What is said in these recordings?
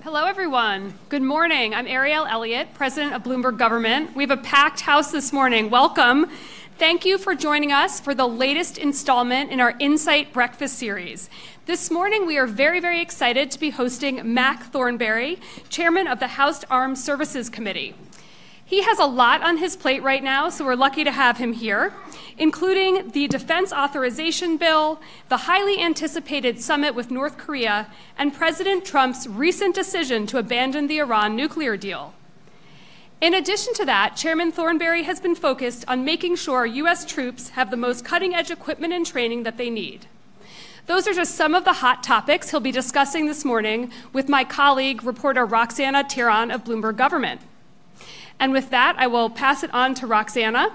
Hello, everyone. Good morning. I'm Ariel Elliott, president of Bloomberg Government. We have a packed house this morning. Welcome. Thank you for joining us for the latest installment in our Insight Breakfast series. This morning, we are very, very excited to be hosting Mac Thornberry, chairman of the House Armed Services Committee. He has a lot on his plate right now, so we're lucky to have him here, including the Defense Authorization Bill, the highly anticipated summit with North Korea, and President Trump's recent decision to abandon the Iran nuclear deal. In addition to that, Chairman Thornberry has been focused on making sure U.S. troops have the most cutting-edge equipment and training that they need. Those are just some of the hot topics he'll be discussing this morning with my colleague, reporter Roxana Tiran of Bloomberg Government. And with that, I will pass it on to Roxana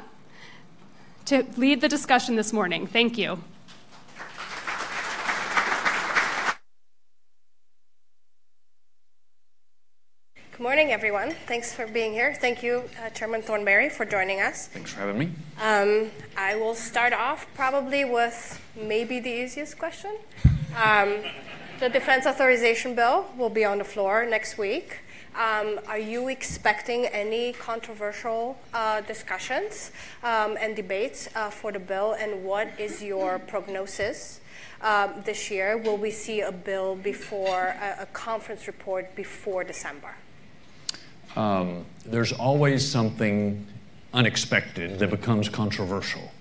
to lead the discussion this morning. Thank you. Good morning, everyone. Thanks for being here. Thank you, Chairman Thornberry, for joining us. Thanks for having me. I will start off probably with maybe the easiest question. The Defense Authorization Bill will be on the floor next week. Are you expecting any controversial discussions and debates for the bill, and what is your prognosis this year? Will we see a bill before a conference report before December? There's always something unexpected that becomes controversial.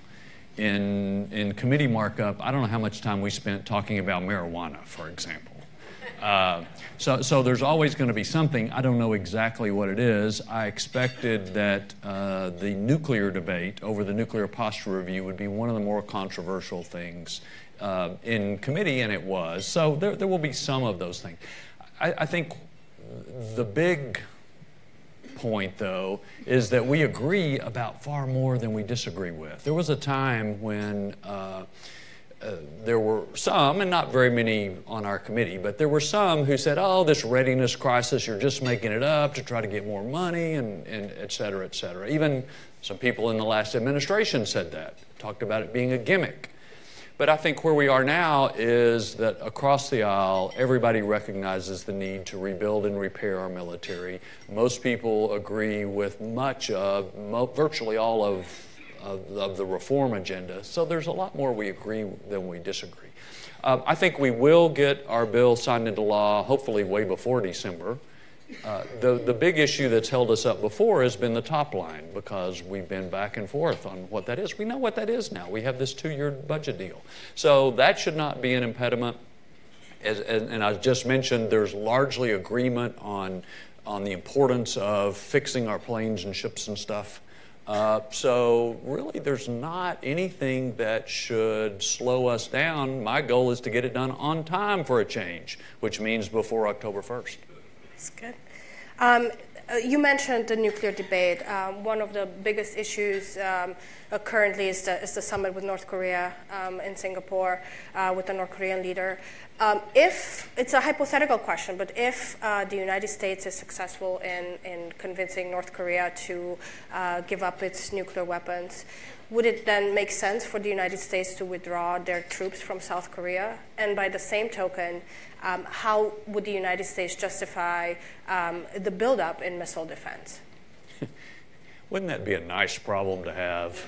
In committee markup, I don't know how much time we spent talking about marijuana, for example. So there's always going to be something. I don't know exactly what it is. I expected that the nuclear debate over the nuclear posture review would be one of the more controversial things in committee, and it was. So there will be some of those things. I think the big point, though, is that we agree about far more than we disagree with. There was a time when there were some, and not very many on our committee, but there were some who said, oh, this readiness crisis, you're just making it up to try to get more money, and et cetera, et cetera. Even some people in the last administration said that, talked about it being a gimmick. But I think where we are now is that across the aisle, everybody recognizes the need to rebuild and repair our military. Most people agree with much of, virtually all of the reform agenda. So there's a lot more we agree than we disagree. I think we will get our bill signed into law, hopefully way before December. The big issue that's held us up before has been the top line, because we've been back and forth on what that is. We know what that is now. We have this 2-year budget deal. So that should not be an impediment. And I just mentioned there's largely agreement on the importance of fixing our planes and ships and stuff. So really there's not anything that should slow us down. My goal is to get it done on time for a change, which means before October 1st. That's good. You mentioned the nuclear debate. One of the biggest issues currently is the summit with North Korea in Singapore with the North Korean leader. If it's a hypothetical question, but if the United States is successful in convincing North Korea to give up its nuclear weapons, would it then make sense for the United States to withdraw their troops from South Korea? And by the same token, how would the United States justify the buildup in missile defense? Wouldn't that be a nice problem to have?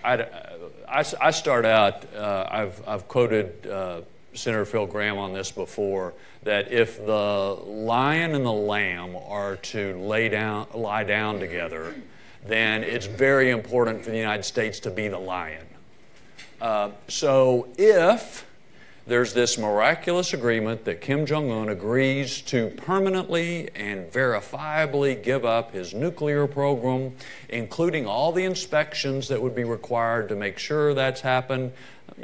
I start out, I've quoted Senator Phil Gramm on this before, that if the lion and the lamb are to lie down together, then it's very important for the United States to be the lion. So if there's this miraculous agreement that Kim Jong-un agrees to permanently and verifiably give up his nuclear program, including all the inspections that would be required to make sure that's happened,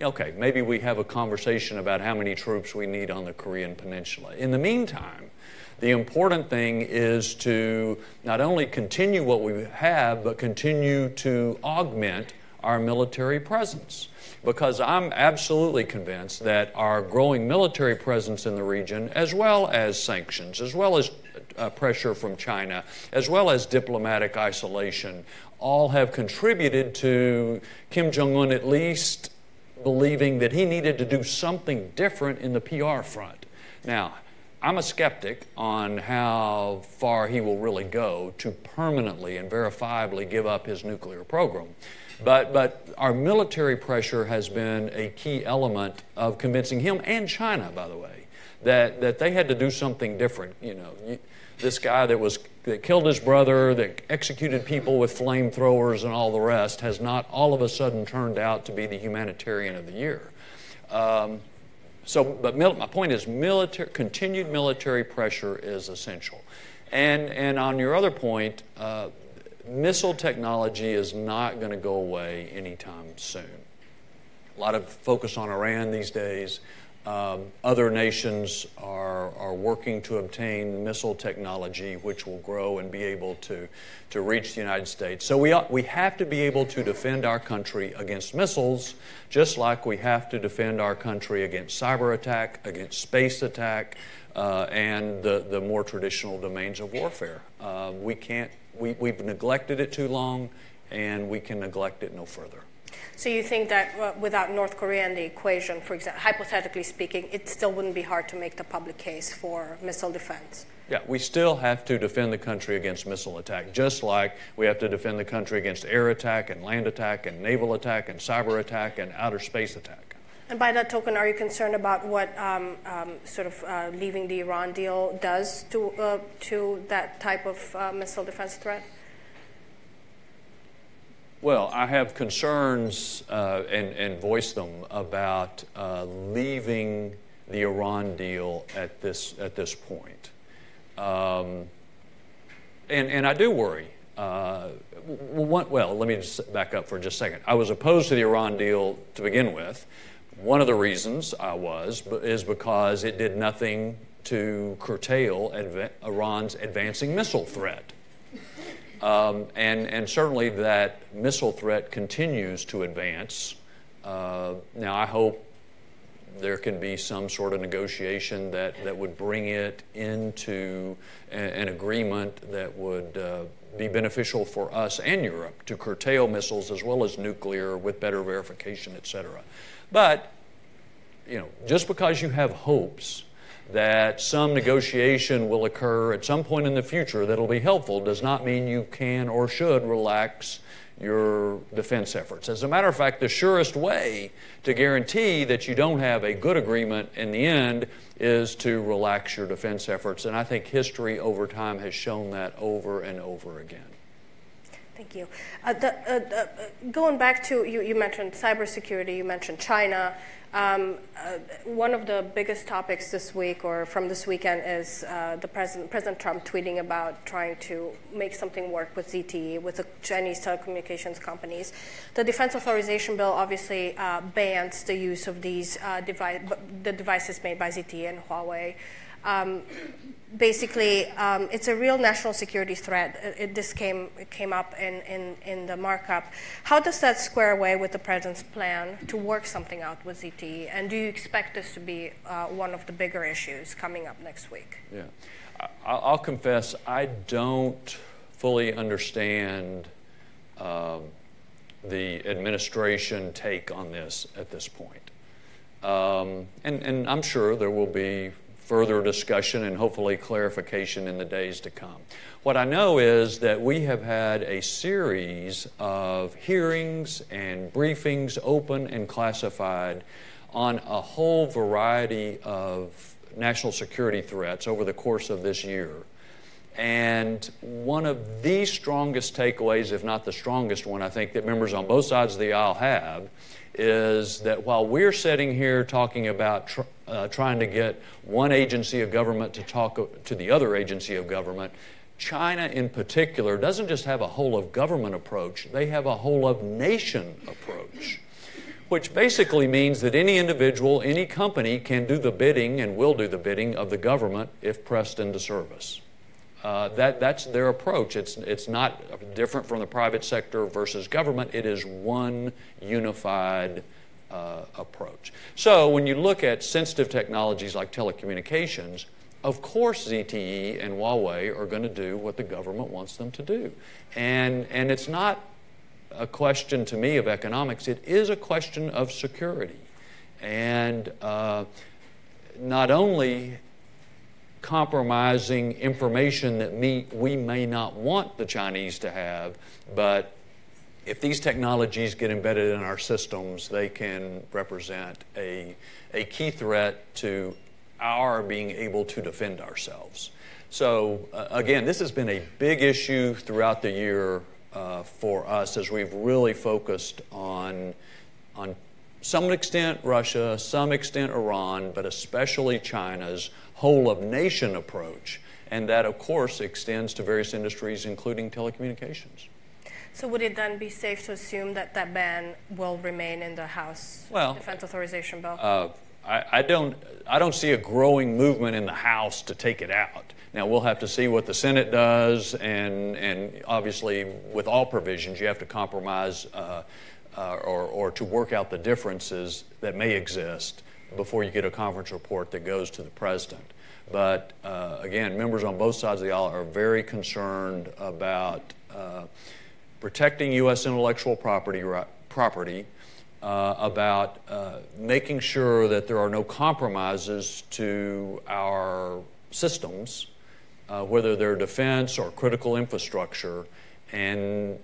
okay, maybe we have a conversation about how many troops we need on the Korean Peninsula. In the meantime, the important thing is to not only continue what we have, but continue to augment our military presence. Because I'm absolutely convinced that our growing military presence in the region, as well as sanctions, as well as pressure from China, as well as diplomatic isolation, all have contributed to Kim Jong-un at least believing that he needed to do something different in the PR front. Now, I'm a skeptic on how far he will really go to permanently and verifiably give up his nuclear program. But our military pressure has been a key element of convincing him, and China, by the way, that they had to do something different. You know, this guy that killed his brother, that executed people with flamethrowers and all the rest, has not all of a sudden turned out to be the humanitarian of the year. But my point is, continued military pressure is essential. And on your other point, missile technology is not going to go away anytime soon. A lot of focus on Iran these days. Other nations are working to obtain missile technology, which will grow and be able to reach the United States. So we have to be able to defend our country against missiles, just like we have to defend our country against cyber attack, against space attack, and the more traditional domains of warfare. We've neglected it too long, and we can neglect it no further. So you think that without North Korea in the equation, for example, hypothetically speaking, it still wouldn't be hard to make the public case for missile defense? Yeah, we still have to defend the country against missile attack, just like we have to defend the country against air attack and land attack and naval attack and cyber attack and outer space attack. And by that token, are you concerned about what leaving the Iran deal does to that type of missile defense threat? Well, I have concerns and voiced them about leaving the Iran deal at this point, and I do worry. Well, let me just back up for just a second. I was opposed to the Iran deal to begin with. One of the reasons I was is because it did nothing to curtail Iran's advancing missile threat. And certainly that missile threat continues to advance. Now, I hope there can be some sort of negotiation that would bring it into an agreement that would be beneficial for us and Europe to curtail missiles as well as nuclear with better verification, et cetera. But, you know, just because you have hopes that some negotiation will occur at some point in the future that'll be helpful does not mean you can or should relax your defense efforts. As a matter of fact, the surest way to guarantee that you don't have a good agreement in the end is to relax your defense efforts. And I think history over time has shown that over and over again. Thank you. Going back to, you mentioned cybersecurity, you mentioned China. One of the biggest topics this week or from this weekend is President Trump tweeting about trying to make something work with ZTE, with the Chinese telecommunications companies. The Defense Authorization Bill obviously bans the use of these the devices made by ZTE and Huawei. Basically, it's a real national security threat. This came up in the markup. How does that square away with the president's plan to work something out with ZTE? And do you expect this to be one of the bigger issues coming up next week? Yeah, I'll confess I don't fully understand the administration take on this at this point. And I'm sure there will be further discussion and hopefully clarification in the days to come. What I know is that we have had a series of hearings and briefings, open and classified, on a whole variety of national security threats over the course of this year. And one of the strongest takeaways, if not the strongest one, I think that members on both sides of the aisle have, is that while we're sitting here talking about trying to get one agency of government to talk to the other agency of government, China in particular doesn't just have a whole of government approach, they have a whole of nation approach, which basically means that any individual, any company can do the bidding and will do the bidding of the government if pressed into service. That's their approach. It's not different from the private sector versus government. It is one unified approach. So when you look at sensitive technologies like telecommunications, of course ZTE and Huawei are going to do what the government wants them to do. And it's not a question to me of economics. It is a question of security. And not only compromising information that we may not want the Chinese to have, but if these technologies get embedded in our systems, they can represent a key threat to our being able to defend ourselves. So again, this has been a big issue throughout the year for us as we've really focused on some extent Russia, some extent Iran, but especially China's whole-of-nation approach. And that, of course, extends to various industries, including telecommunications. So would it then be safe to assume that that ban will remain in the House Defense Authorization Bill? I don't see a growing movement in the House to take it out. Now, we'll have to see what the Senate does, and obviously, with all provisions, you have to compromise or to work out the differences that may exist before you get a conference report that goes to the president. But again, members on both sides of the aisle are very concerned about protecting U.S. intellectual property, about making sure that there are no compromises to our systems, whether they're defense or critical infrastructure. And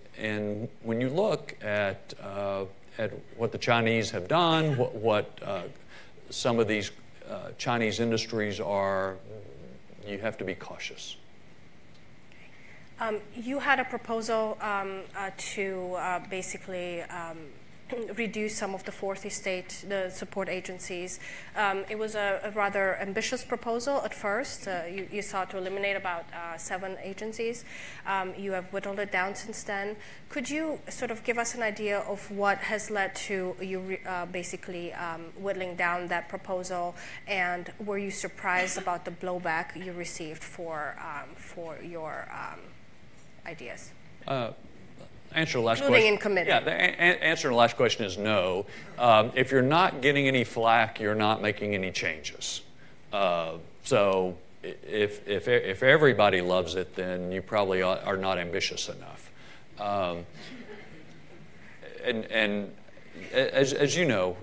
when you look at what the Chinese have done, what some of these Chinese industries are, you have to be cautious. You had a proposal to basically reduce some of the fourth estate, the support agencies. It was a rather ambitious proposal at first. You sought to eliminate about 7 agencies. You have whittled it down since then. Could you sort of give us an idea of what has led to you basically whittling down that proposal, and were you surprised about the blowback you received for your ideas? Answer the last Including question. in committee. Yeah, the answer to the last question is no. If you're not getting any flack, you're not making any changes. So if everybody loves it, then you probably are not ambitious enough. And as you know,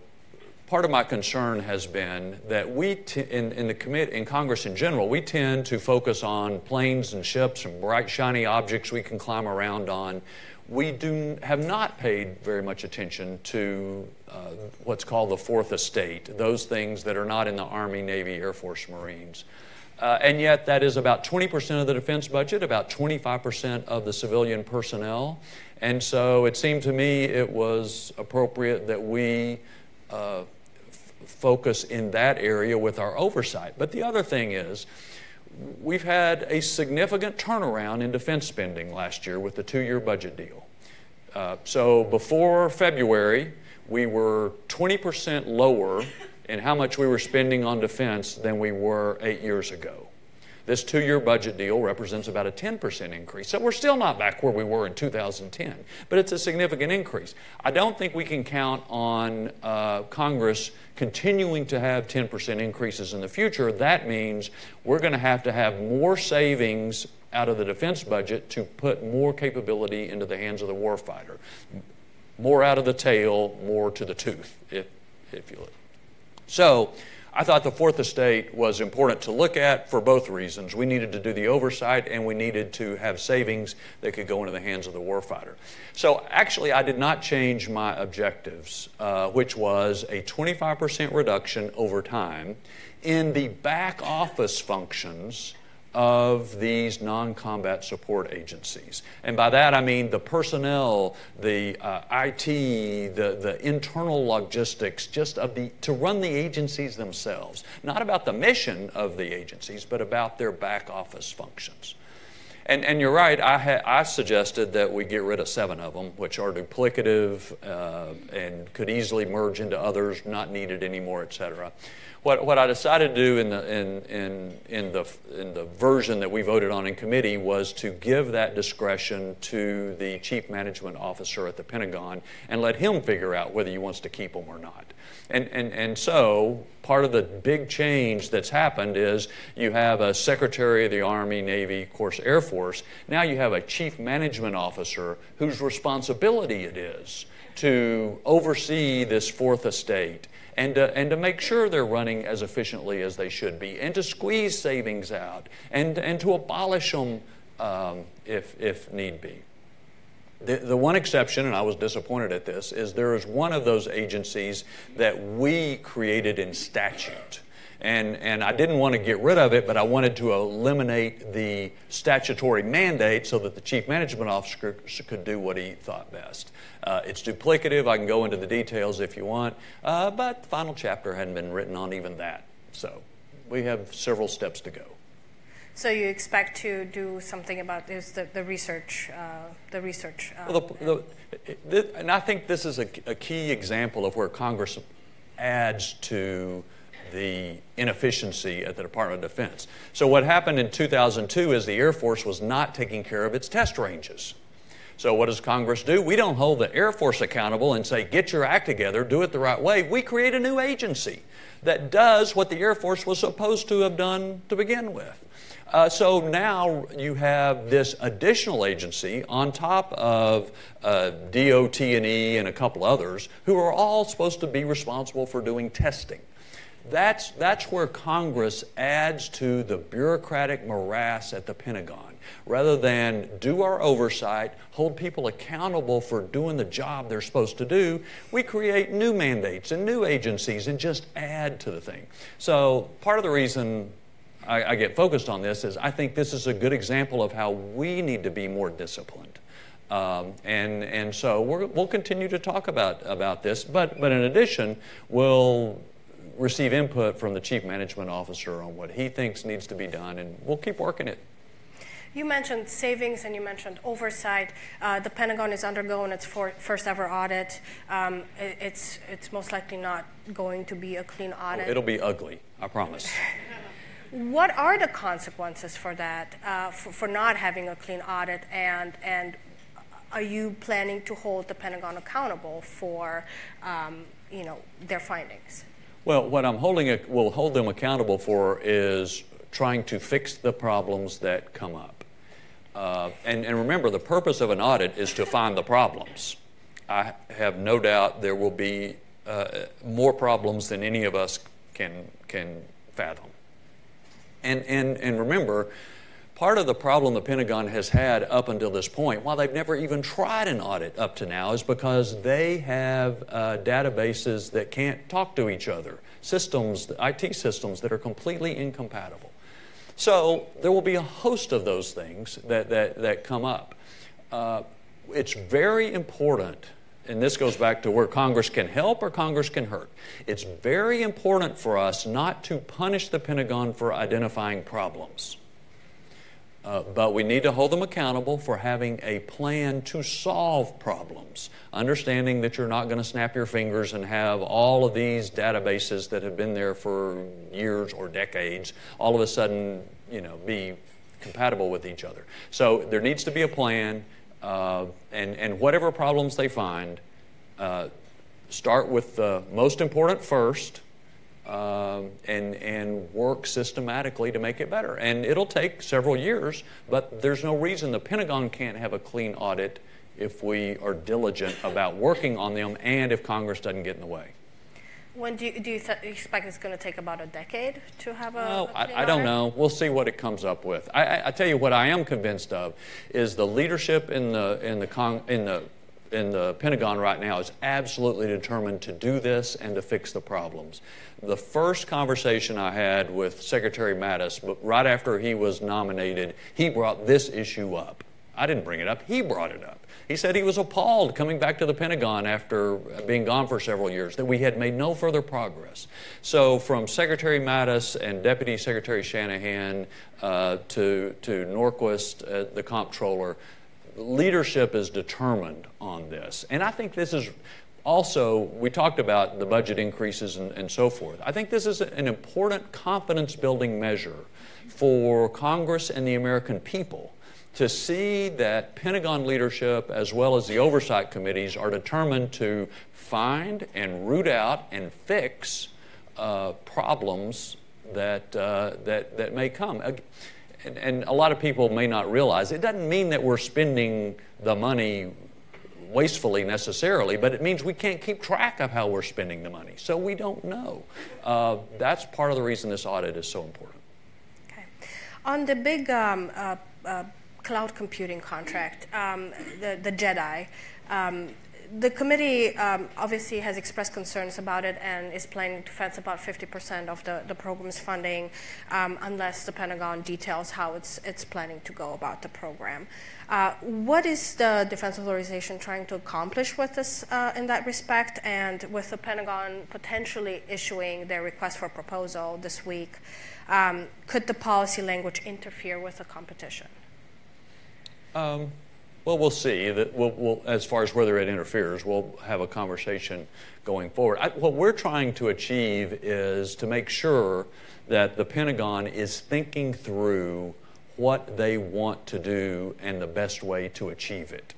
part of my concern has been that we, in the committee, in Congress in general, we tend to focus on planes and ships and bright, shiny objects we can climb around on. We have not paid very much attention to what's called the fourth estate, those things that are not in the Army, Navy, Air Force, Marines. And yet that is about 20% of the defense budget, about 25% of the civilian personnel. And so it seemed to me it was appropriate that we focus in that area with our oversight. But the other thing is, we've had a significant turnaround in defense spending last year with the 2-year budget deal. So before February, we were 20% lower in how much we were spending on defense than we were 8 years ago. This 2-year budget deal represents about a 10% increase. So we're still not back where we were in 2010, but it's a significant increase. I don't think we can count on Congress continuing to have 10% increases in the future. That means we're going to have more savings out of the defense budget to put more capability into the hands of the warfighter. More out of the tail, more to the tooth, if you will. So I thought the fourth estate was important to look at for both reasons. We needed to do the oversight, and we needed to have savings that could go into the hands of the warfighter. So actually, I did not change my objectives, which was a 25% reduction over time in the back office functions of these non-combat support agencies. And by that I mean the personnel, the IT, the internal logistics, just to run the agencies themselves. Not about the mission of the agencies, but about their back office functions. And you're right, I suggested that we get rid of 7 of them, which are duplicative and could easily merge into others, not needed anymore, et cetera. What I decided to do in the version that we voted on in committee was to give that discretion to the chief management officer at the Pentagon and let him figure out whether he wants to keep them or not. And so part of the big change that's happened is you have a Secretary of the Army, Navy, of course, Air Force Force. Now you have a chief management officer whose responsibility it is to oversee this fourth estate and to make sure they're running as efficiently as they should be, and to squeeze savings out, and to abolish them if need be. The one exception, and I was disappointed at this, is there is one of those agencies that we created in statute. And I didn't want to get rid of it, but I wanted to eliminate the statutory mandate so that the chief management officer could do what he thought best. It's duplicative. I can go into the details if you want, but the final chapter hadn't been written on even that. So we have several steps to go. So you expect to do something about this, the research? And I think this is a key example of where Congress adds to the inefficiency at the Department of Defense. So what happened in 2002 is the Air Force was not taking care of its test ranges. So what does Congress do? We don't hold the Air Force accountable and say, get your act together, do it the right way. We create a new agency that does what the Air Force was supposed to have done to begin with. So now you have this additional agency on top of DOT&E and a couple others who are all supposed to be responsible for doing testing. That's where Congress adds to the bureaucratic morass at the Pentagon. Rather than do our oversight, hold people accountable for doing the job they're supposed to do, we create new mandates and new agencies and just add to the thing. So part of the reason I get focused on this is I think this is a good example of how we need to be more disciplined. And so we'll continue to talk about this, but in addition, we'll receive input from the chief management officer on what he thinks needs to be done, and we'll keep working it. You mentioned savings and you mentioned oversight. The Pentagon is undergoing its first ever audit. It's most likely not going to be a clean audit. It'll be ugly, I promise. What are the consequences for that, for not having a clean audit, and are you planning to hold the Pentagon accountable for their findings? Well, what we'll hold them accountable for is trying to fix the problems that come up. And remember, the purpose of an audit is to find the problems. I have no doubt there will be more problems than any of us can fathom. And remember, part of the problem the Pentagon has had up until this point, while they've never even tried an audit up to now, is because they have databases that can't talk to each other, systems, IT systems that are completely incompatible. So there will be a host of those things that come up. It's very important, and this goes back to where Congress can help or Congress can hurt. It's very important for us not to punish the Pentagon for identifying problems. But we need to hold them accountable for having a plan to solve problems, understanding that you're not going to snap your fingers and have all of these databases that have been there for years or decades all of a sudden, be compatible with each other. So there needs to be a plan, and whatever problems they find, start with the most important first, and work systematically to make it better. And it'll take several years, but there's no reason the Pentagon can't have a clean audit if we are diligent about working on them and if Congress doesn't get in the way. When do you expect it's going to take about a decade to have a clean I don't audit? know. We'll see what it comes up with. I tell you what I am convinced of is the leadership in the Pentagon right now is absolutely determined to do this and to fix the problems. The first conversation I had with Secretary Mattis, right after he was nominated, he brought this issue up. I didn't bring it up. He brought it up. He said he was appalled coming back to the Pentagon after being gone for several years, that we had made no further progress. So from Secretary Mattis and Deputy Secretary Shanahan to Norquist, the comptroller, leadership is determined on this. And I think this is also, we talked about the budget increases and so forth. I think this is an important confidence-building measure for Congress and the American people to see that Pentagon leadership as well as the oversight committees are determined to find and root out and fix problems that may come. and a lot of people may not realize, it doesn't mean that we're spending the money wastefully necessarily, but it means we can't keep track of how we're spending the money, so we don't know. That's part of the reason this audit is so important. Okay. On the big cloud computing contract, the JEDI, the committee obviously has expressed concerns about it and is planning to fence about 50% of the program's funding unless the Pentagon details how it's planning to go about the program. What is the Defense Authorization trying to accomplish with this in that respect? And with the Pentagon potentially issuing their request for proposal this week, could the policy language interfere with the competition? Well, we'll see. We'll, as far as whether it interferes, we'll have a conversation going forward. What we're trying to achieve is to make sure that the Pentagon is thinking through what they want to do and the best way to achieve it.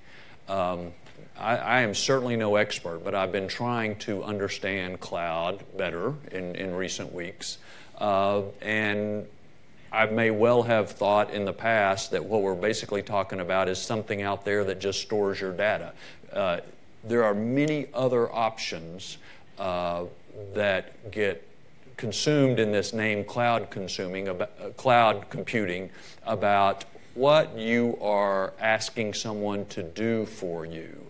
I am certainly no expert, but I've been trying to understand cloud better in recent weeks. And I may well have thought in the past that what we're basically talking about is something out there that just stores your data. There are many other options that get consumed in this name cloud computing about what you are asking someone to do for you.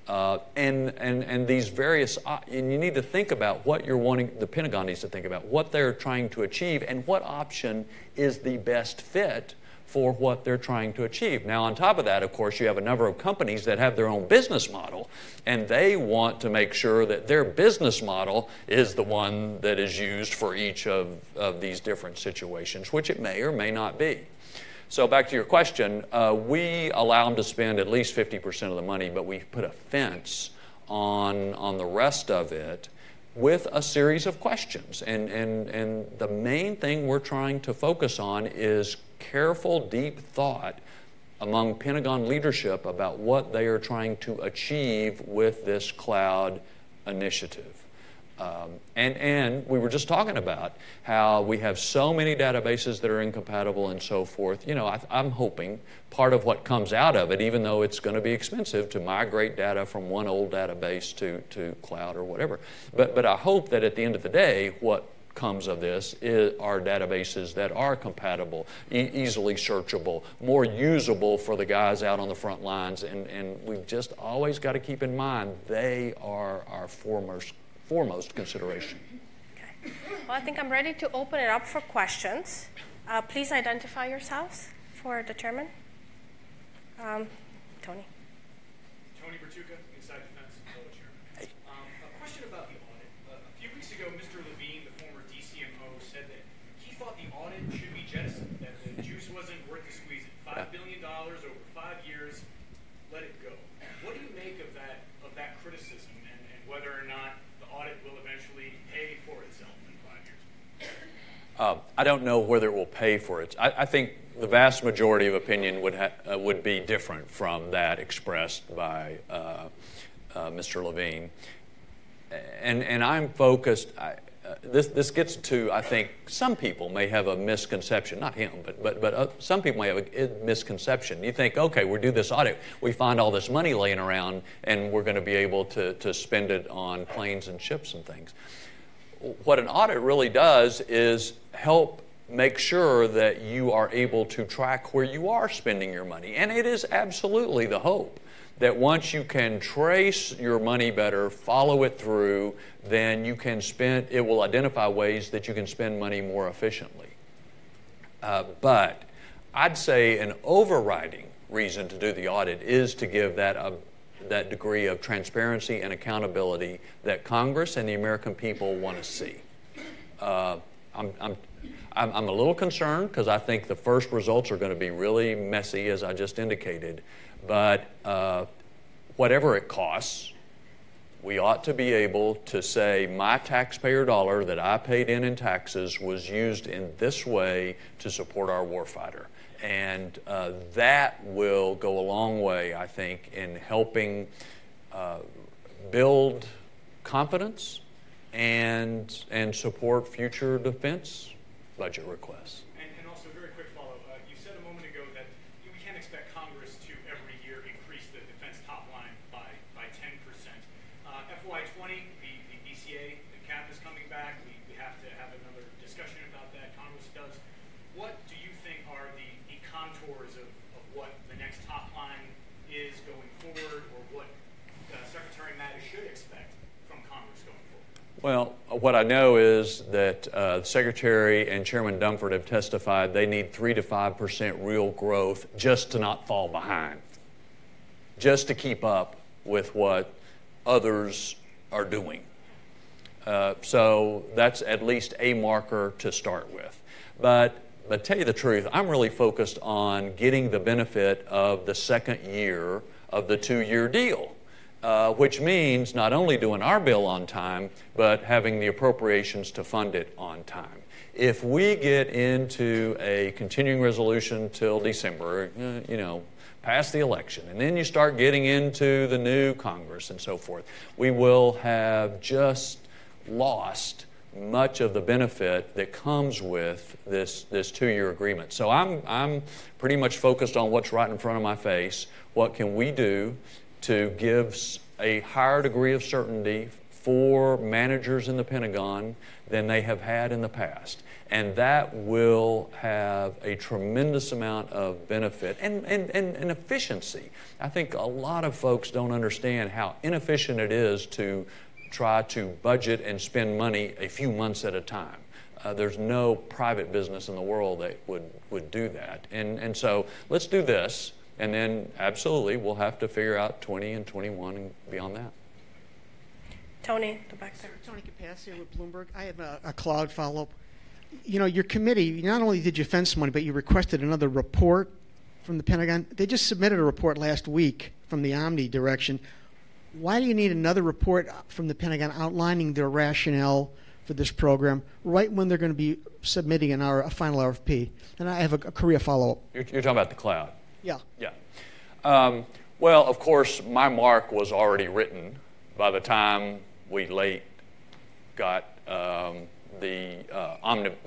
And these various, and you need to think about what you're wanting, the Pentagon needs to think about what they're trying to achieve and what option is the best fit for what they're trying to achieve. Now, on top of that, of course, you have a number of companies that have their own business model, and they want to make sure that their business model is the one that is used for each of these different situations, which it may or may not be. So back to your question, we allow them to spend at least 50% of the money, but we put a fence on the rest of it with a series of questions. And the main thing we're trying to focus on is careful, deep thought among Pentagon leadership about what they are trying to achieve with this cloud initiative. And we were just talking about how we have so many databases that are incompatible and so forth. You know, I'm hoping part of what comes out of it, even though it's going to be expensive to migrate data from one old database to cloud or whatever, but I hope that at the end of the day, what comes of this are databases that are compatible, easily searchable, more usable for the guys out on the front lines, and we've just always got to keep in mind they are our foremost consideration. Okay. Well, I think I'm ready to open it up for questions. Please identify yourselves for the chairman. Tony. Tony Bertuca, Inside Defense, fellow chairman. Hey. A question about the audit. A few weeks ago, Mr. Levine, the former DCMO, said that he thought the audit should be jettisoned, that the juice wasn't worth the squeezing. $5 billion over 5 years, let it go. What do you make of that criticism and whether or not the audit will eventually pay for itself in 5 years? I don't know whether it will pay for it. I think the vast majority of opinion would be different from that expressed by Mr. Levine. And I'm focused. This gets to, I think, some people may have a misconception, not him, but some people may have a misconception. You think, okay, we do this audit, we find all this money laying around, and we're going to be able to spend it on planes and ships and things. What an audit really does is help make sure that you are able to track where you are spending your money. And it is absolutely the hope that once you can trace your money better, follow it through, then you can spend, it will identify ways that you can spend money more efficiently. But I'd say an overriding reason to do the audit is to give that degree of transparency and accountability that Congress and the American people want to see. I'm a little concerned because I think the first results are going to be really messy, as I just indicated. But whatever it costs, we ought to be able to say my taxpayer dollar that I paid in taxes was used in this way to support our warfighter. And that will go a long way, I think, in helping build confidence and support future defense budget requests. And also, very quick follow-up. You said Well, what I know is that the Secretary and Chairman Dunford have testified they need 3 to 5% real growth just to not fall behind, just to keep up with what others are doing. So that's at least a marker to start with. But tell you the truth, I'm really focused on getting the benefit of the second year of the 2-year deal. Which means not only doing our bill on time, but having the appropriations to fund it on time. If we get into a continuing resolution till December, past the election, and then you start getting into the new Congress and so forth, we will have just lost much of the benefit that comes with this 2-year agreement. So I'm pretty much focused on what's right in front of my face. What can we do to give a higher degree of certainty for managers in the Pentagon than they have had in the past? And that will have a tremendous amount of benefit and efficiency. I think a lot of folks don't understand how inefficient it is to try to budget and spend money a few months at a time. There's no private business in the world that would do that. And so let's do this. And then, absolutely, we'll have to figure out 20 and 21 and beyond that. Tony, the back there. Tony Capaccio with Bloomberg. I have a cloud follow-up. Your committee, not only did you fence money, but you requested another report from the Pentagon. They just submitted a report last week from the Omni direction. Why do you need another report from the Pentagon outlining their rationale for this program right when they're going to be submitting a final RFP? And I have a Korea follow-up. You're talking about the cloud? Yeah. Yeah. Well, of course, my mark was already written by the time we late got the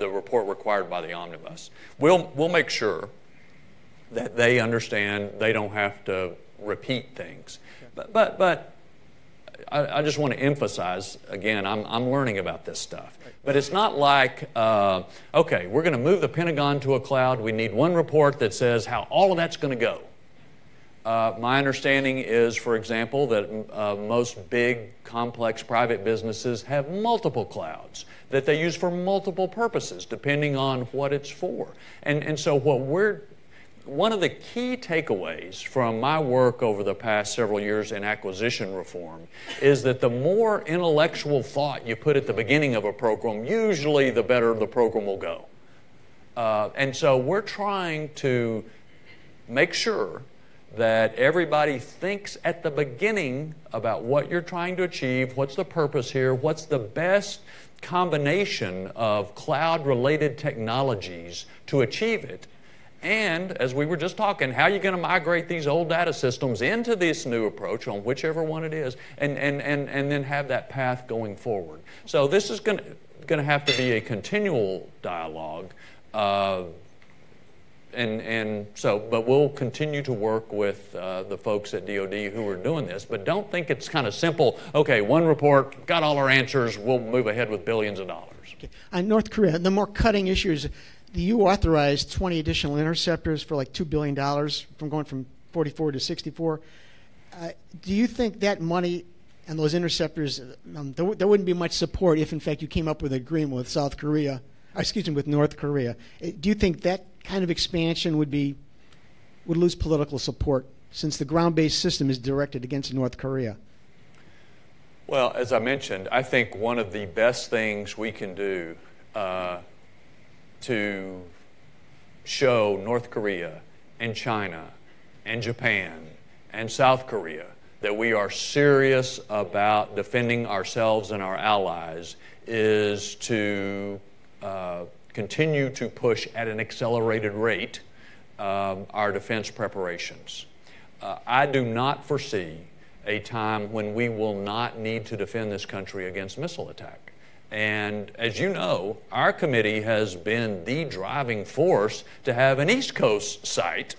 report required by the omnibus. We'll make sure that they understand they don't have to repeat things. Okay. But I just want to emphasize, again, I'm learning about this stuff. But it's not like, okay, we're going to move the Pentagon to a cloud. We need one report that says how all of that's going to go. My understanding is, for example, that most big, complex private businesses have multiple clouds that they use for multiple purposes, depending on what it's for. And so one of the key takeaways from my work over the past several years in acquisition reform is that the more intellectual thought you put at the beginning of a program, usually the better the program will go. And so we're trying to make sure that everybody thinks at the beginning about what you're trying to achieve, what's the purpose here, what's the best combination of cloud-related technologies to achieve it. And, as we were just talking, how are you going to migrate these old data systems into this new approach on whichever one it is, and then have that path going forward. So this is going to have to be a continual dialogue. But we'll continue to work with the folks at DOD who are doing this. But don't think it's kind of simple, okay, one report, got all our answers, we'll move ahead with billions of dollars. Okay. On North Korea, the more cutting issues, the EU authorized 20 additional interceptors for like $2 billion from going from 44 to 64. Do you think that money and those interceptors, there wouldn't be much support if, in fact, you came up with an agreement with with North Korea? Do you think that kind of expansion would lose political support since the ground-based system is directed against North Korea? Well, as I mentioned, I think one of the best things we can do to show North Korea and China and Japan and South Korea that we are serious about defending ourselves and our allies is to continue to push at an accelerated rate our defense preparations. I do not foresee a time when we will not need to defend this country against missile attack. And as you know, our committee has been the driving force to have an East Coast site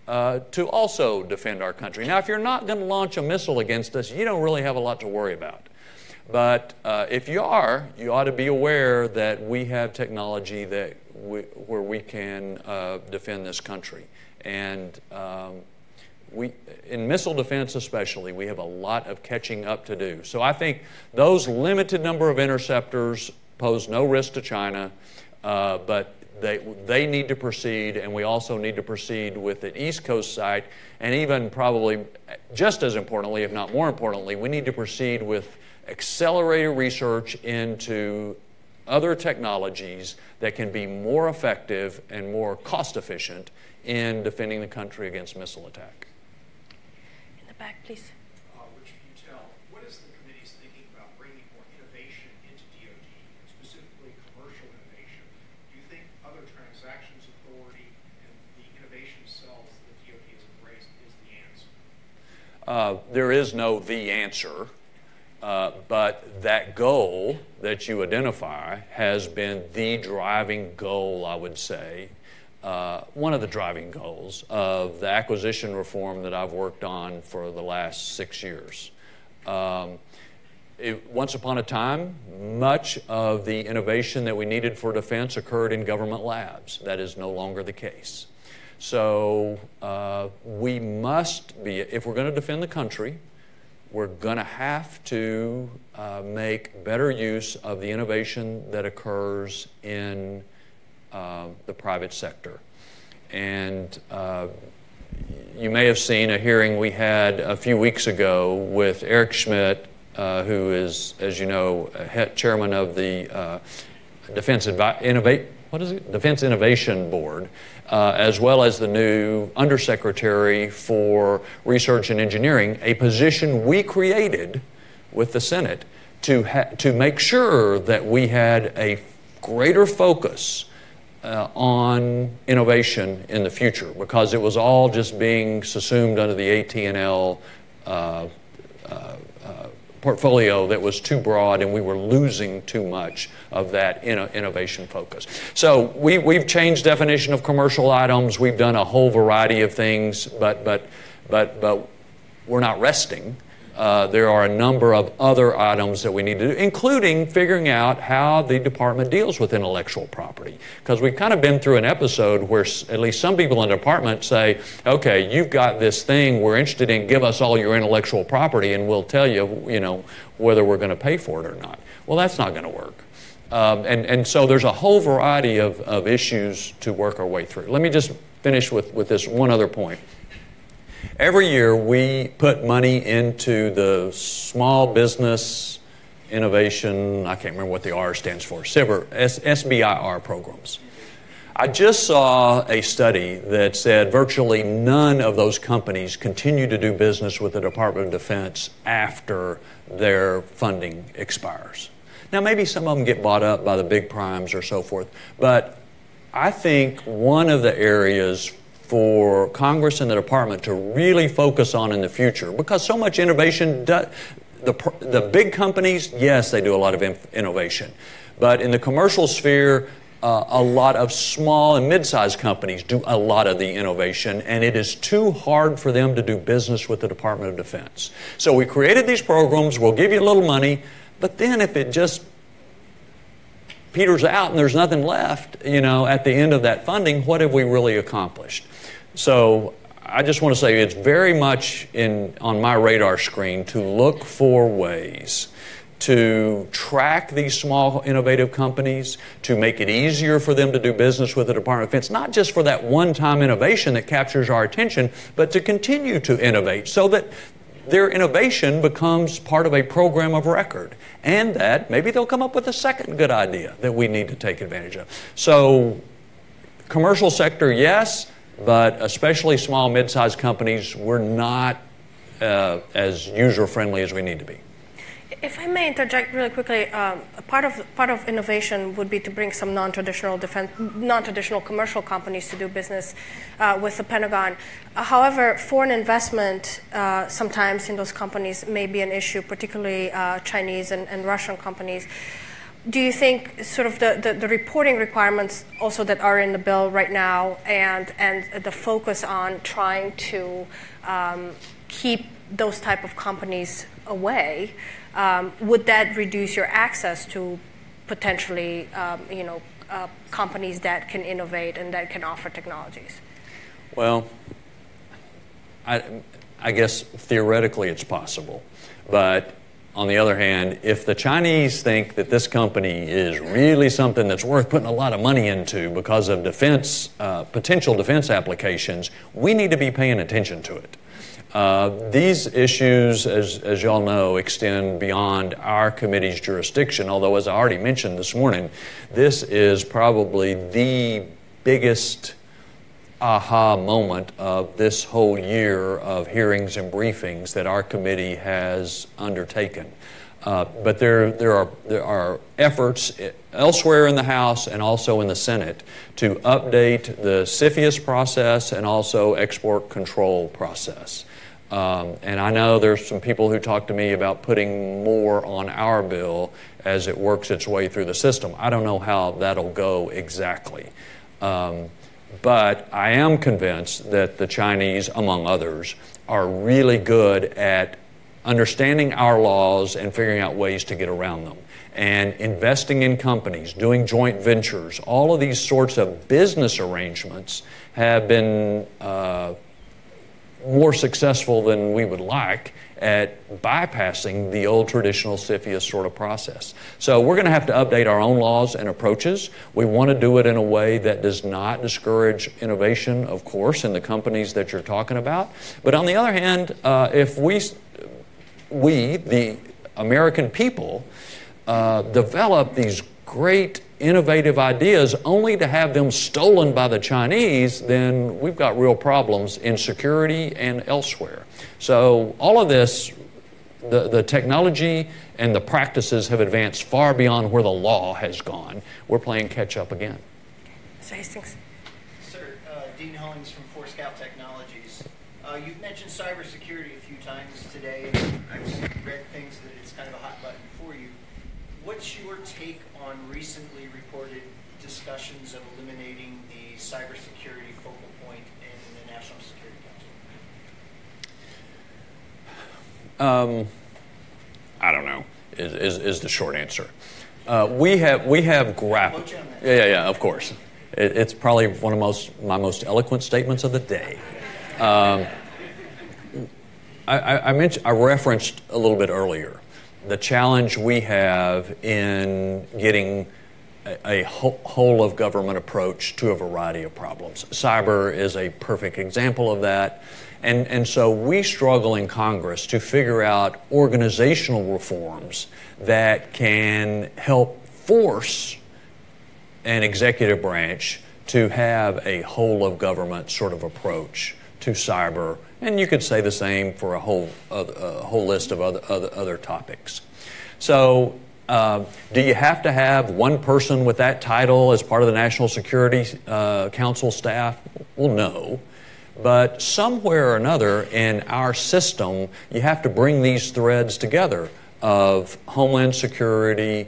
to also defend our country. Now, if you're not going to launch a missile against us, you don't really have a lot to worry about. But if you are, you ought to be aware that we have technology where we can defend this country. And in missile defense especially, we have a lot of catching up to do. So I think those limited number of interceptors pose no risk to China, but they need to proceed, and we also need to proceed with the East Coast site, and even probably just as importantly, if not more importantly, we need to proceed with accelerated research into other technologies that can be more effective and more cost efficient in defending the country against missile attack. In the back, please. Richard Butel, what is the committee's thinking about bringing more innovation into DoD, specifically commercial innovation? Do you think other transactions authority and the innovation cells that DoD has embraced is the answer? There is no the answer. But that goal that you identify has been the driving goal, I would say, one of the driving goals of the acquisition reform that I've worked on for the last 6 years. Once upon a time, much of the innovation that we needed for defense occurred in government labs. That is no longer the case. So we must be, if we're going to defend the country, we're going to have to make better use of the innovation that occurs in the private sector. And you may have seen a hearing we had a few weeks ago with Eric Schmidt, who is, as you know, chairman of the Defense Innovation Board, as well as the new Undersecretary for Research and Engineering, a position we created with the Senate to make sure that we had a greater focus on innovation in the future, because it was all just being subsumed under the AT&L portfolio that was too broad, and we were losing too much of that innovation focus. So we've changed definition of commercial items. We've done a whole variety of things, but we're not resting. There are a number of other items that we need to do, including figuring out how the department deals with intellectual property. Because we've kind of been through an episode where at least some people in the department say, okay, you've got this thing we're interested in, give us all your intellectual property and we'll tell you, you know, whether we're going to pay for it or not. Well, that's not going to work. And so there's a whole variety of issues to work our way through. Let me just finish with this one other point. Every year we put money into the Small Business Innovation, I can't remember what the R stands for, SBIR programs. I just saw a study that said virtually none of those companies continue to do business with the Department of Defense after their funding expires. Now maybe some of them get bought up by the big primes or so forth, but I think one of the areas for Congress and the department to really focus on in the future, because so much innovation, the big companies, yes, they do a lot of innovation, but in the commercial sphere, a lot of small and mid-sized companies do a lot of the innovation, and it is too hard for them to do business with the Department of Defense. So we created these programs, we'll give you a little money, but then if it just peters out and there's nothing left, you know, at the end of that funding, what have we really accomplished? So I just want to say it's very much on my radar screen to look for ways to track these small innovative companies, to make it easier for them to do business with the Department of Defense, not just for that one-time innovation that captures our attention, but to continue to innovate so that their innovation becomes part of a program of record, and that maybe they'll come up with a second good idea that we need to take advantage of. So commercial sector, yes, but especially small, mid-sized companies, we're not as user-friendly as we need to be. If I may interject really quickly, part of innovation would be to bring some non-traditional commercial companies to do business with the Pentagon. However, foreign investment sometimes in those companies may be an issue, particularly Chinese and Russian companies. Do you think sort of the reporting requirements also that are in the bill right now and the focus on trying to keep those type of companies away, would that reduce your access to potentially companies that can innovate and that can offer technologies? Well, I guess theoretically it's possible. But on the other hand, if the Chinese think that this company is really something that's worth putting a lot of money into because of potential defense applications, we need to be paying attention to it. These issues, as y'all know, extend beyond our committee's jurisdiction, although as I already mentioned this morning, this is probably the biggest aha moment of this whole year of hearings and briefings that our committee has undertaken. But there are efforts elsewhere in the House and also in the Senate to update the CFIUS process and also export control process. And I know there's some people who talk to me about putting more on our bill as it works its way through the system. I don't know how that'll go exactly. But I am convinced that the Chinese, among others, are really good at understanding our laws and figuring out ways to get around them. And investing in companies, doing joint ventures, all of these sorts of business arrangements have been more successful than we would like at bypassing the old traditional CFIUS sort of process. So we're going to have to update our own laws and approaches. We want to do it in a way that does not discourage innovation, of course, in the companies that you're talking about. But on the other hand, if we, the American people, develop these great innovative ideas only to have them stolen by the Chinese, then we've got real problems in security and elsewhere. So all of this, the technology and the practices have advanced far beyond where the law has gone. We're playing catch up again. Mr. Hastings. Sir, Dean Hollings from Four Scout Technologies. You've mentioned cybersecurity a few times today. I've read things that it's kind of a hot button for you. What's your take on recently reported discussions of eliminating the cybersecurity focal point in the National Security Council? I don't know, is the short answer. We have grappled. Yeah, of course. It's probably one of my most eloquent statements of the day. I referenced a little bit earlier the challenge we have in getting a whole of government approach to a variety of problems. Cyber is a perfect example of that. And so we struggle in Congress to figure out organizational reforms that can help force an executive branch to have a whole of government sort of approach to cyber. And you could say the same for a whole list of other topics. So do you have to have one person with that title as part of the National Security Council staff? Well, no. But somewhere or another in our system, you have to bring these threads together of Homeland Security,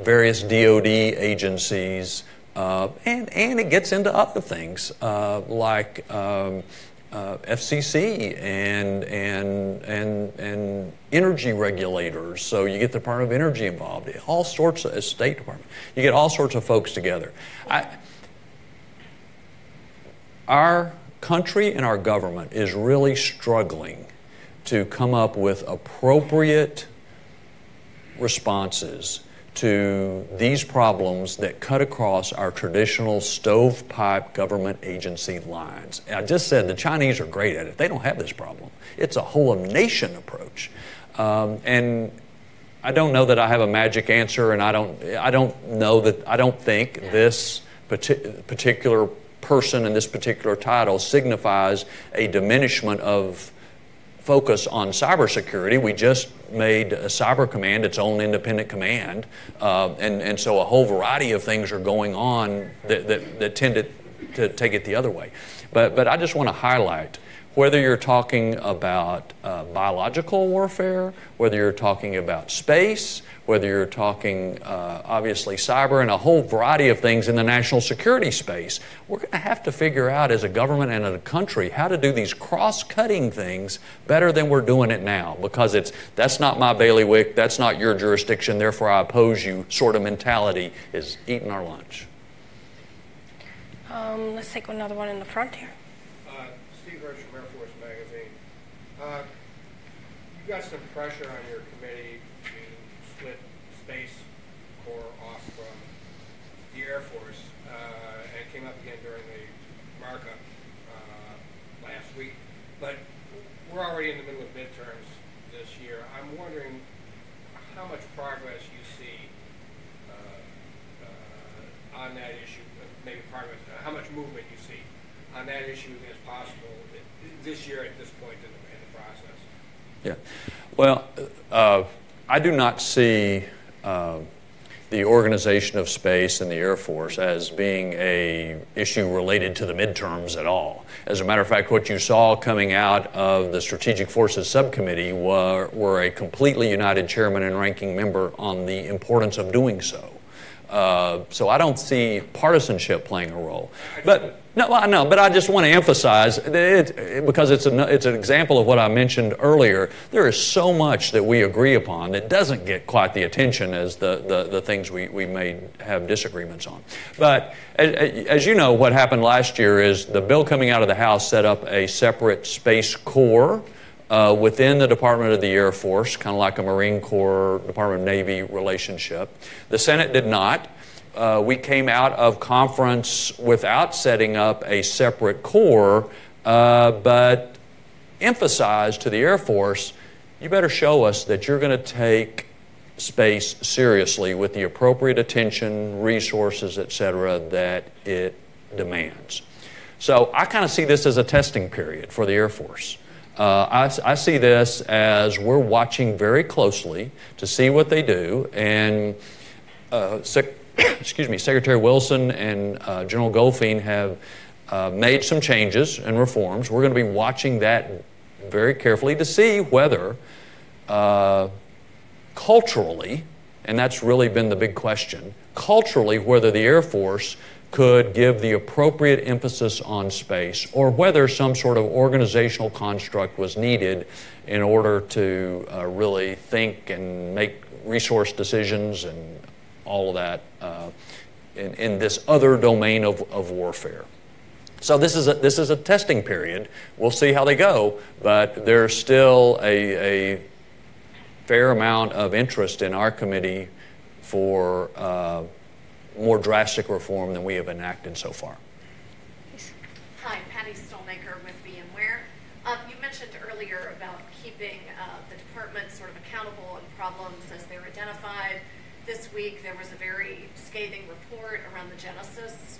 various DOD agencies, and it gets into other things like FCC and energy regulators. So you get the Department of Energy involved, all sorts of State Department. You get all sorts of folks together. Our country and our government is really struggling to come up with appropriate responses to these problems that cut across our traditional stovepipe government agency lines. I just said the Chinese are great at it. They don't have this problem. It's a whole of nation approach. And I don't know that I have a magic answer, and I don't think this particular person in this particular title signifies a diminishment of focus on cybersecurity. We just made a Cyber Command its own independent command, and so a whole variety of things are going on that tend to take it the other way. But I just want to highlight, whether you're talking about biological warfare, whether you're talking about space, whether you're talking obviously cyber and a whole variety of things in the national security space, we're going to have to figure out as a government and as a country how to do these cross-cutting things better than we're doing it now, because that's not my bailiwick, that's not your jurisdiction, therefore I oppose you sort of mentality is eating our lunch. Let's take another one in the front here. Steve, George from Air Force Magazine. You've got some pressure on your committee to split Space Corps off from the Air Force, and it came up again during the markup last week. But we're already in the middle of midterms this year. I'm wondering how much progress you see on that issue, maybe progress, how much movement you see on that issue as possible this year at this point in the process. Yeah. Well, I do not see the organization of space in the Air Force as being a issue related to the midterms at all. As a matter of fact, what you saw coming out of the Strategic Forces Subcommittee were a completely united chairman and ranking member on the importance of doing so. So I don't see partisanship playing a role. But no, I know. But I just want to emphasize that because it's an example of what I mentioned earlier. There is so much that we agree upon that doesn't get quite the attention as the things we may have disagreements on. But as you know, what happened last year is the bill coming out of the House set up a separate Space Corps within the Department of the Air Force, kind of like a Marine Corps, Department of Navy relationship. The Senate did not. We came out of conference without setting up a separate corps, but emphasized to the Air Force, you better show us that you're going to take space seriously with the appropriate attention, resources, et cetera, that it demands. So I kind of see this as a testing period for the Air Force. I see this as we're watching very closely to see what they do, and Secretary Wilson and General Goldfein have made some changes and reforms. We're going to be watching that very carefully to see whether culturally, and that's really been the big question, culturally whether the Air Force could give the appropriate emphasis on space, or whether some sort of organizational construct was needed in order to really think and make resource decisions and all of that in this other domain of warfare. So this is a testing period. We'll see how they go, but there's still a fair amount of interest in our committee for more drastic reform than we have enacted so far. Hi, Patty Stolmaker with VMware. You mentioned earlier about keeping the department sort of accountable on problems as they're identified. This week there was a very scathing report around the Genesis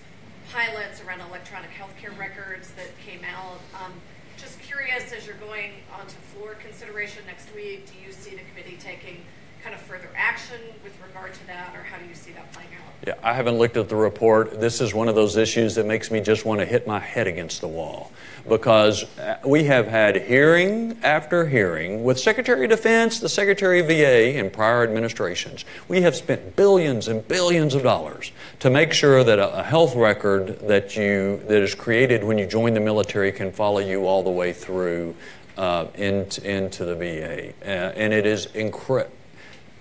pilots around electronic healthcare records that came out. Just curious, as you're going on to floor consideration next week, do you see the committee taking kind of further action with regard to that, or how do you see that playing out? Yeah, I haven't looked at the report. This is one of those issues that makes me just want to hit my head against the wall, because we have had hearing after hearing with Secretary of Defense, the Secretary of VA, and prior administrations. We have spent billions and billions of dollars to make sure that a health record that is created when you join the military can follow you all the way through into the VA. And it is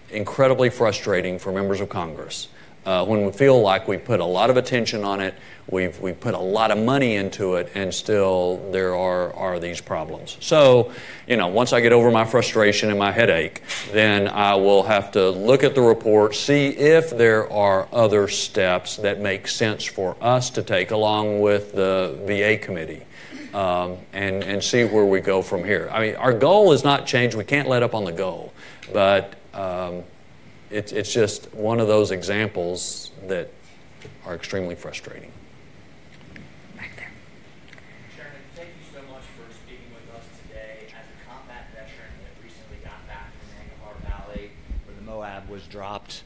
incredibly frustrating for members of Congress when we feel like we put a lot of attention on it, we've put a lot of money into it, and still there are these problems. So, once I get over my frustration and my headache, then I will have to look at the report, see if there are other steps that make sense for us to take along with the VA committee. And see where we go from here. I mean, our goal is not changed. We can't let up on the goal, but it's just one of those examples that are extremely frustrating. Back there. Chairman, thank you so much for speaking with us today. As a combat veteran that recently got back from Nangarhar Valley, where the Moab was dropped,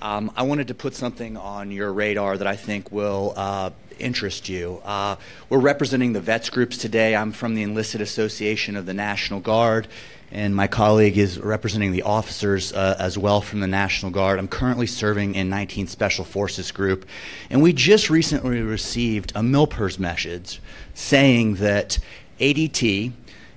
I wanted to put something on your radar that I think will interest you. We're representing the vets groups today. I'm from the Enlisted Association of the National Guard, and my colleague is representing the officers as well from the National Guard. I'm currently serving in 19th Special Forces Group, and we just recently received a MILPERS message saying that ADT,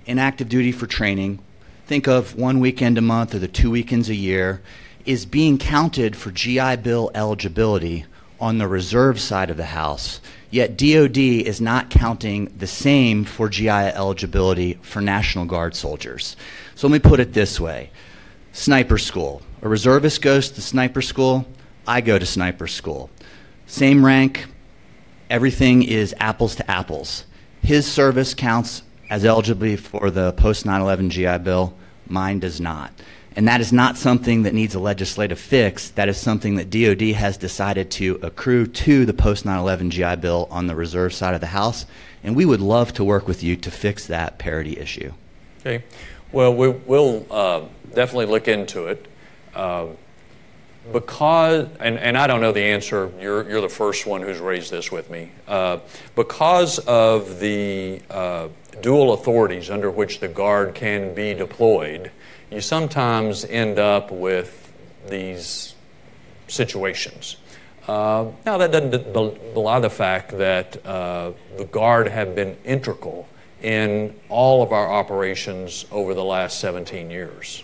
in active duty for training, think of 1 weekend a month or the 2 weekends a year, is being counted for GI Bill eligibility on the reserve side of the house, yet DoD is not counting the same for GI eligibility for National Guard soldiers. So let me put it this way. Sniper school. A reservist goes to sniper school, I go to sniper school. Same rank, everything is apples to apples. His service counts as eligibility for the post 9/11 GI Bill, mine does not. And that is not something that needs a legislative fix. That is something that DoD has decided to accrue to the post 9/11 GI Bill on the reserve side of the House, and we would love to work with you to fix that parity issue. Okay. Well, we'll definitely look into it. Because, and I don't know the answer, you're the first one who's raised this with me. Because of the dual authorities under which the Guard can be deployed, you sometimes end up with these situations. Now, that doesn't belie the fact that the Guard have been integral in all of our operations over the last 17 years.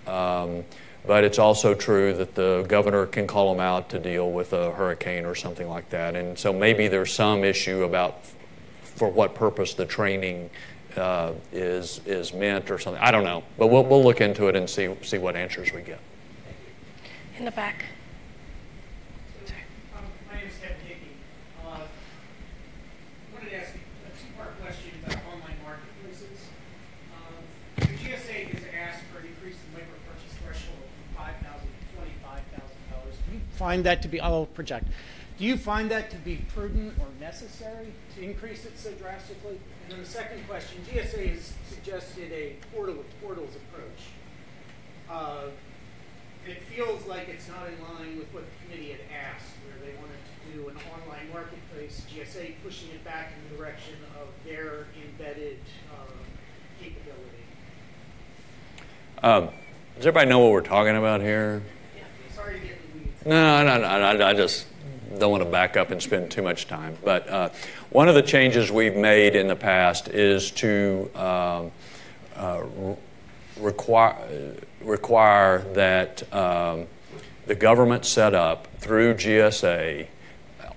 But it's also true that the governor can call them out to deal with a hurricane or something like that. And so maybe there's some issue about for what purpose the training is meant or something. I don't know. But we'll look into it and see what answers we get. In the back. My name is Kevin Hickey. I wanted to ask a two-part question about online marketplaces. The GSA has asked for an increase in labor purchase threshold from $5,000 to $25,000. Do you find that to be, I'll project, do you find that to be prudent or necessary to increase it so drastically? And then the second question, GSA has suggested a portals approach. It feels like it's not in line with what the committee had asked, where they wanted to do an online marketplace, GSA pushing it back in the direction of their embedded capability. Does everybody know what we're talking about here? Yeah, sorry to get in the weeds. No, I just don't want to back up and spend too much time. But one of the changes we've made in the past is to require that the government set up through GSA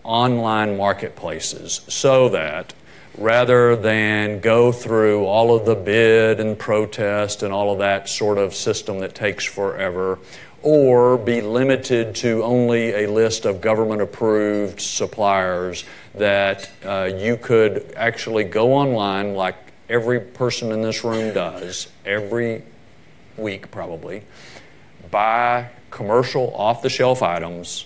online marketplaces so that rather than go through all of the bid and protest and all of that sort of system that takes forever, or be limited to only a list of government-approved suppliers, that you could actually go online like every person in this room does, every week probably, buy commercial off-the-shelf items,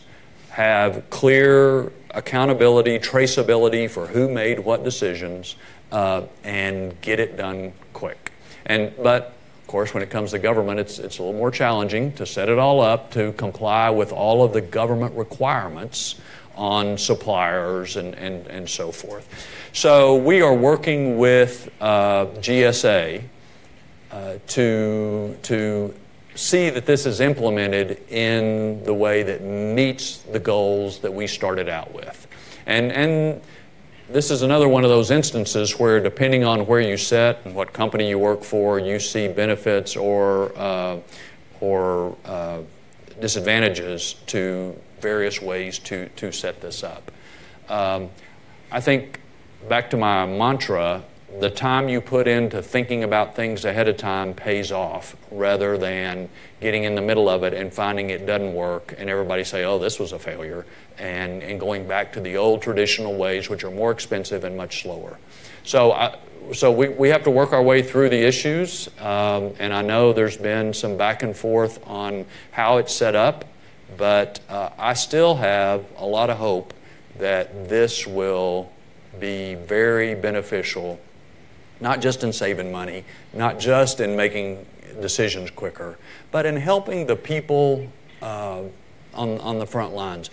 have clear accountability, traceability for who made what decisions, and get it done quick. But of course, when it comes to government, it's a little more challenging to set it all up to comply with all of the government requirements on suppliers and so forth. So we are working with GSA to see that this is implemented in the way that meets the goals that we started out with. And this is another one of those instances where, depending on where you sit and what company you work for, you see benefits or disadvantages to various ways to set this up. I think, back to my mantra, the time you put into thinking about things ahead of time pays off, rather than getting in the middle of it and finding it doesn't work and everybody say, oh, this was a failure, and going back to the old traditional ways, which are more expensive and much slower. So we have to work our way through the issues, and I know there's been some back and forth on how it's set up, but I still have a lot of hope that this will be very beneficial, not just in saving money, not just in making decisions quicker, but in helping the people on the front lines.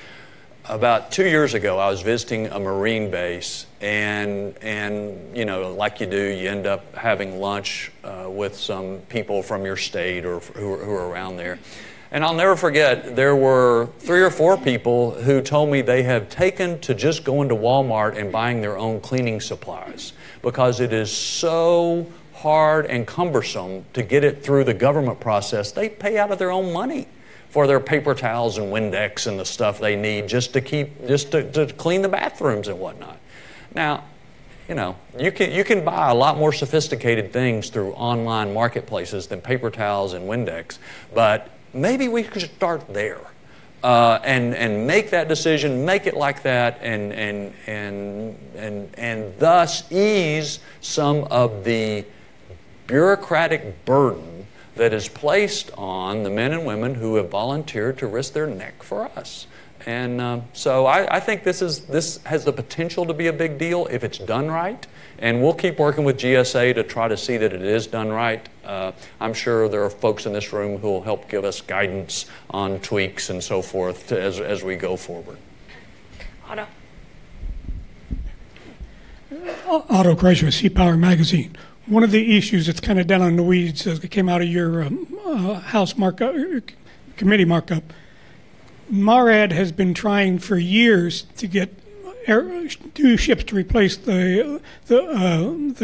About 2 years ago, I was visiting a Marine base, and you know, like you do, you end up having lunch with some people from your state or who are around there. And I'll never forget, there were 3 or 4 people who told me they have taken to just going to Walmart and buying their own cleaning supplies because it is so hard and cumbersome to get it through the government process. They pay out of their own money for their paper towels and Windex and the stuff they need just to clean the bathrooms and whatnot. Now, you know, you can buy a lot more sophisticated things through online marketplaces than paper towels and Windex, but maybe we could start there. And make that decision, make it like that, and thus ease some of the bureaucratic burden that is placed on the men and women who have volunteered to risk their neck for us. And so I think this has the potential to be a big deal if it's done right. And we'll keep working with GSA to try to see that it is done right. I'm sure there are folks in this room who will help give us guidance on tweaks and so forth as we go forward. Otto. Otto Kreischer, Sea Power Magazine. One of the issues that's kind of down in the weeds that came out of your House committee markup, MARAD has been trying for years to get two ships to replace their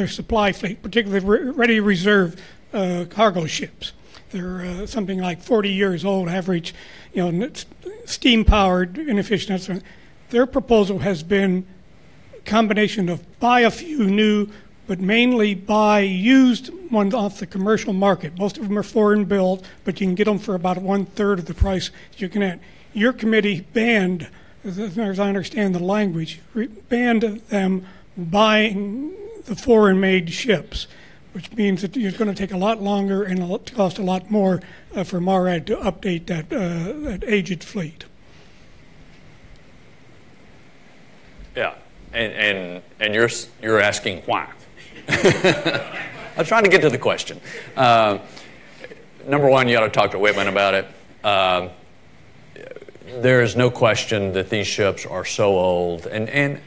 supply fleet, particularly ready reserve cargo ships. They're something like 40 years old, average, you know, steam-powered, inefficient. Their proposal has been a combination of buy a few new, but mainly buy used ones off the commercial market. Most of them are foreign built, but you can get them for about 1/3 of the price you can get. Your committee banned, as I understand the language, banned them buying the foreign-made ships, which means that it's going to take a lot longer and it'll cost a lot more for MARAD to update that aged fleet. Yeah, and you're asking why. I'm trying to get to the question. Number one, you ought to talk to Whitman about it. There is no question that these ships are so old, and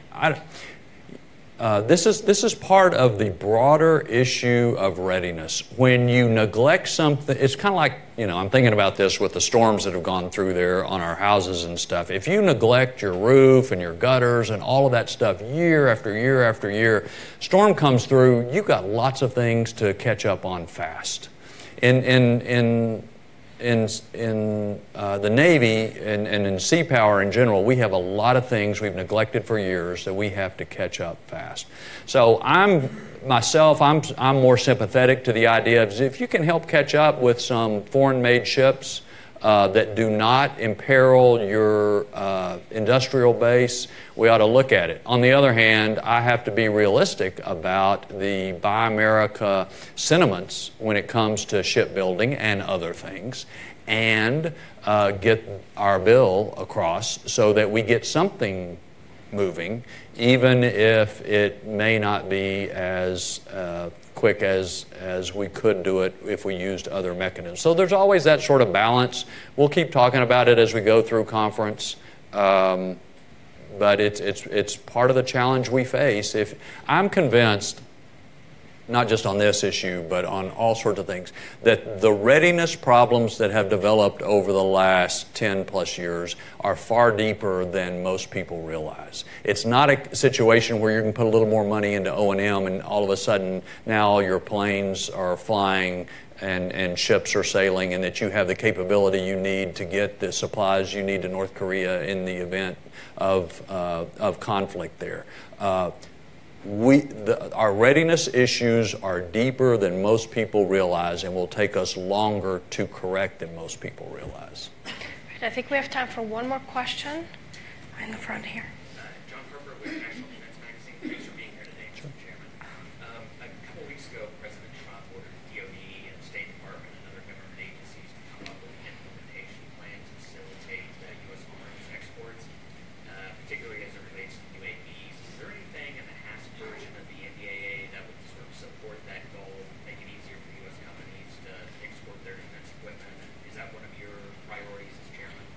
this is part of the broader issue of readiness. When you neglect something, it's kind of like, you know, I'm thinking about this with the storms that have gone through there on our houses and stuff. If you neglect your roof and your gutters and all of that stuff year after year after year, storm comes through, you've got lots of things to catch up on fast. In the Navy and in sea power in general, we have a lot of things we've neglected for years that we have to catch up fast. So I'm more sympathetic to the idea of if you can help catch up with some foreign-made ships that do not imperil your industrial base, we ought to look at it. On the other hand, I have to be realistic about the Buy America sentiments when it comes to shipbuilding and other things, and get our bill across so that we get something moving, even if it may not be as quick as we could do it if we used other mechanisms. So there's always that sort of balance. We'll keep talking about it as we go through conference, but it's part of the challenge we face. If I'm convinced, not just on this issue, but on all sorts of things, that the readiness problems that have developed over the last 10 plus years are far deeper than most people realize. It's not a situation where you can put a little more money into O&M and all of a sudden now all your planes are flying and ships are sailing, and that you have the capability you need to get the supplies you need to North Korea in the event of conflict there. Our readiness issues are deeper than most people realize and will take us longer to correct than most people realize. Right, I think we have time for one more question in the front here. John Harper with National Defense Magazine. Thanks for being here today, Mr. Chairman. A couple weeks ago, President Trump ordered DOD and the State Department and other government agencies to come up with an implementation plan to facilitate U.S. arms exports, particularly as it relates to UAVs. Is there anything in the HASC version of the NDAA that would sort of support that goal, make it easier for U.S. companies to export their defense equipment? Is that one of your priorities as chairman?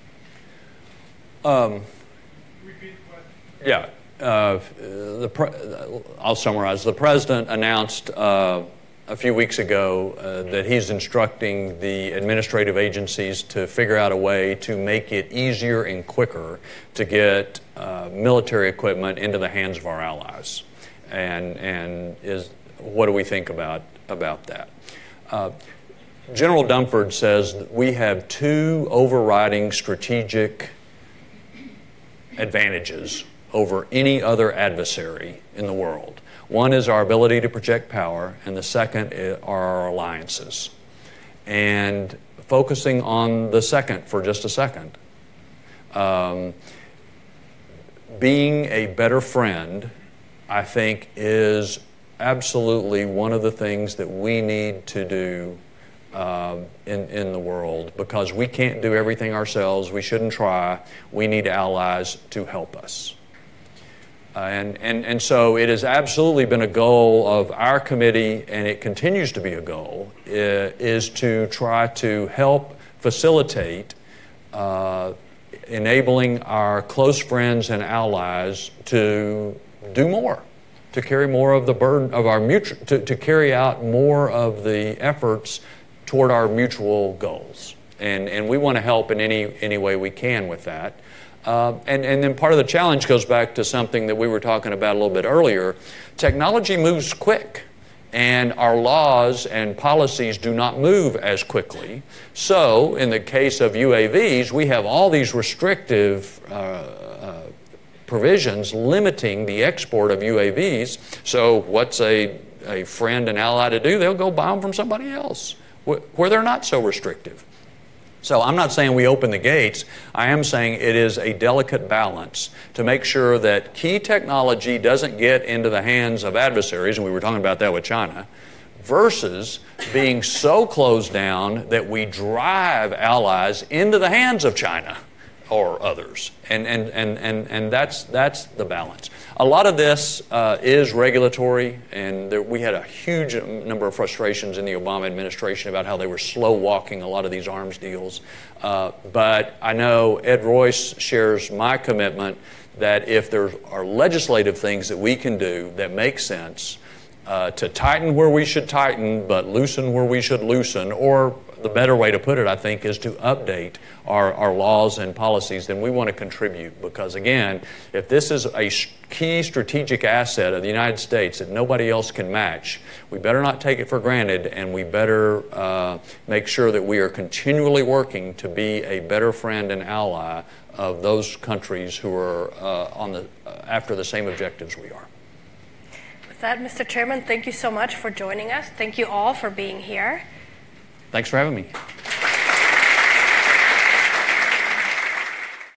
Yeah. I'll summarize. The president announced a few weeks ago that he's instructing the administrative agencies to figure out a way to make it easier and quicker to get military equipment into the hands of our allies. And what do we think about that? General Dunford says that we have two overriding strategic advantages over any other adversary in the world. One is our ability to project power, and the second are our alliances. And focusing on the second for just a second, being a better friend, I think, is absolutely one of the things that we need to do in the world, because we can't do everything ourselves. We shouldn't try. We need allies to help us. And so it has absolutely been a goal of our committee, and it continues to be a goal, is to try to help facilitate enabling our close friends and allies to do more, to carry more of the burden of our mutual, to carry out more of the efforts toward our mutual goals. And we want to help in any way we can with that. And then part of the challenge goes back to something that we were talking about a little bit earlier. Technology moves quick, and our laws and policies do not move as quickly. So in the case of UAVs, we have all these restrictive provisions limiting the export of UAVs. So what's a friend and ally to do? They'll go buy them from somebody else where they're not so restrictive. So I'm not saying we open the gates. I am saying it is a delicate balance to make sure that key technology doesn't get into the hands of adversaries, and we were talking about that with China, versus being so closed down that we drive allies into the hands of China or others. And that's the balance. A lot of this is regulatory, and we had a huge number of frustrations in the Obama administration about how they were slow walking a lot of these arms deals. But I know Ed Royce shares my commitment that if there are legislative things that we can do that make sense, to tighten where we should tighten, but loosen where we should loosen, or the better way to put it, I think, is to update our laws and policies, then we want to contribute. Because again, if this is a key strategic asset of the United States that nobody else can match, we better not take it for granted, and we better make sure that we are continually working to be a better friend and ally of those countries who are after the same objectives we are. With that, Mr. Chairman, thank you so much for joining us. Thank you all for being here. Thanks for having me.